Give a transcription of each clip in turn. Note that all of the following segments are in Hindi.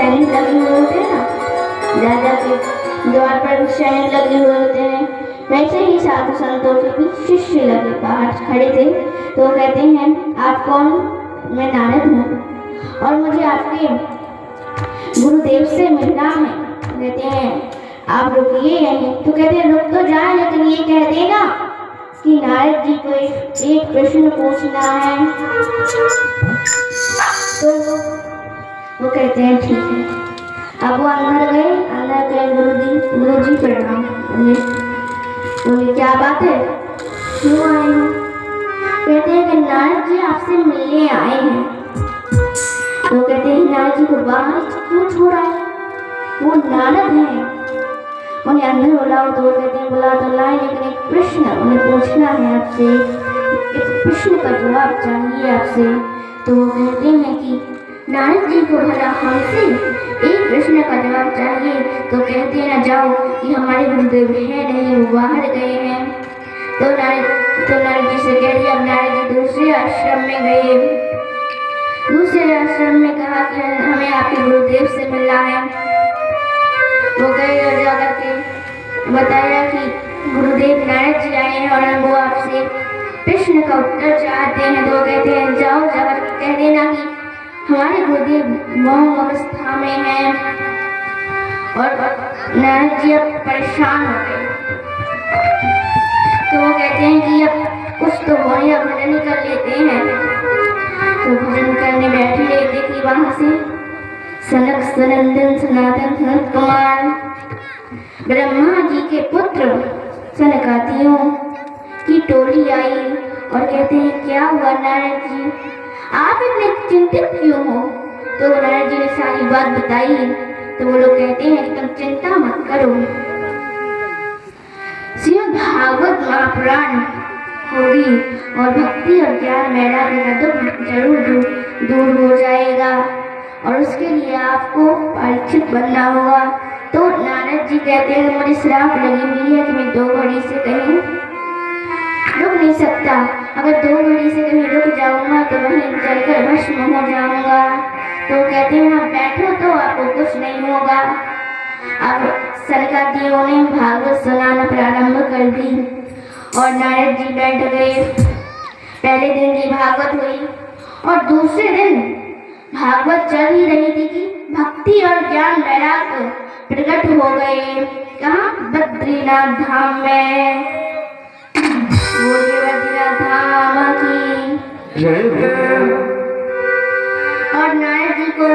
सैनिक लगे हुए होते हैं ना, राजा के द्वार पर सैनिक लगे हुए होते हैं, वैसे ही साधु संतों के बीच शिष्य लगे बाहर खड़े थे। तो कहते हैं आप कौन? मैं नारद हूँ और मुझे आपके गुरुदेव से मिलना है। कहते हैं आप रुकिए यहीं। तो कहते हैं रुक तो जाए, लेकिन ये कह देना कि नारद जी को एक प्रश्न पूछना है। तो वो कहते हैं ठीक है। अब वो अंदर गए गुरु जी प्रणाम। बोले क्या बात है, क्यों आए हो? कहते हैं कि नारद जी आपसे मिलने आए हैं। तो कहते हैं नारद जी को बाहर क्यों छोड़ा है? वो नारद हैं, उन्हें अंदर बुलाओ। तो वो कहते हैं बुला तो लाए, लेकिन एक प्रश्न उन्हें पूछना है आपसे, एक प्रश्न का जवाब चाहिए आपसे। तो वो कहते हैं कि नारद जी को भला हमसे एक प्रश्न का जवाब चाहिए। तो कहते हैं ना जाओ कि हमारे गुरुदेव है नहीं, वो बाहर गए हैं। तो नारद जी से कह दिया। नारद जी दूसरे आश्रम में गए, दूसरे आश्रम में कहा कि हमें आपके गुरुदेव से मिलना है। वो गए और जाकर के बताया कि गुरुदेव नारद जी आए हैं और वो आपसे प्रश्न का उत्तर चाहते हैं। तो कहते हैं जाओ जाकर के कह देना कि हमारे गुरुदेव मौन अवस्था में हैं। और नारद जी अब परेशान हो गए। तो वो कहते हैं कि अब कुछ तो हो या भजन कर लेते हैं। तो भजन करने बैठे लेते कि वहां से सनक सनंदन सनातन सनत कुमार ब्रह्मा जी के पुत्र सनकादियों की टोली आई और कहते हैं क्या हुआ नारद जी, आप इतने चिंतित क्यों हो? तो नारद जी ने सारी बात बताई। तो वो लोग कहते हैं कि तुम चिंता मत करो, श्रीमद् भागवत महापुराण होगी और भक्ति और ज्ञान वैराग्य का दुख जरूर दूर हो जाएगा और उसके लिए आपको परीक्षित बनना होगा। तो नारद जी कहते हैं मुझे श्राप लगी हुई है कि मैं 2 घड़ी से कहीं रुक नहीं सकता। अगर 2 घड़ी से कहीं रुक जाऊंगा तो वहीं जलकर भस्म हो जाऊंगा। तो कहते हैं आप बैठो तो आपको कुछ नहीं होगा। अब सनकादियों ने भागवत सुनाना प्रारंभ कर दी और नारद जी बैठ गए। पहले दिन की भागवत हुई और दूसरे दिन भागवत चल ही रही थी कि भक्ति और ज्ञान वैराग्य प्रकट हो गए। कहाँ? बद्रीनाथ धाम में। बद्रीनाथ धाम की और नारद जी को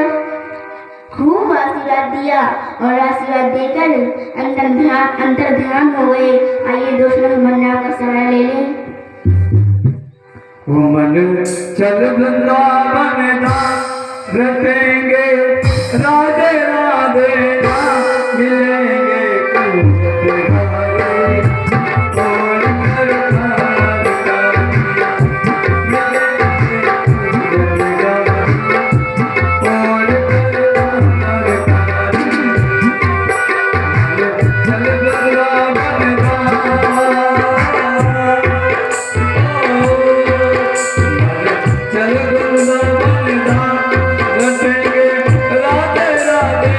खूब आशीर्वाद दिया और आशीर्वाद देकर अंतर ध्यान हो गए। आइए दोस्तों हम नाम का सहारा ले लें। मन चल वृंदावन धाम रटेंगे राधे राधे मिलेंगे राधे राधे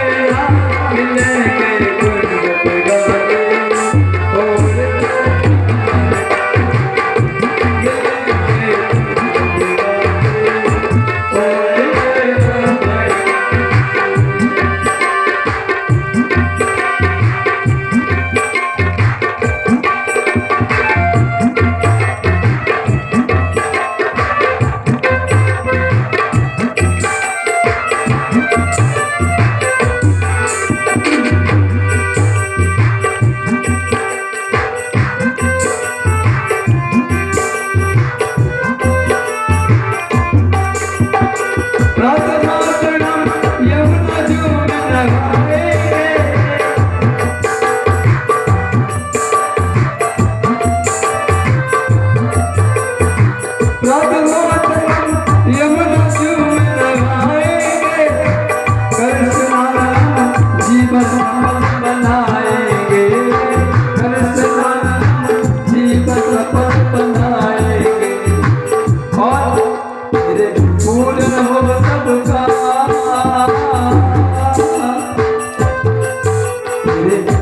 रे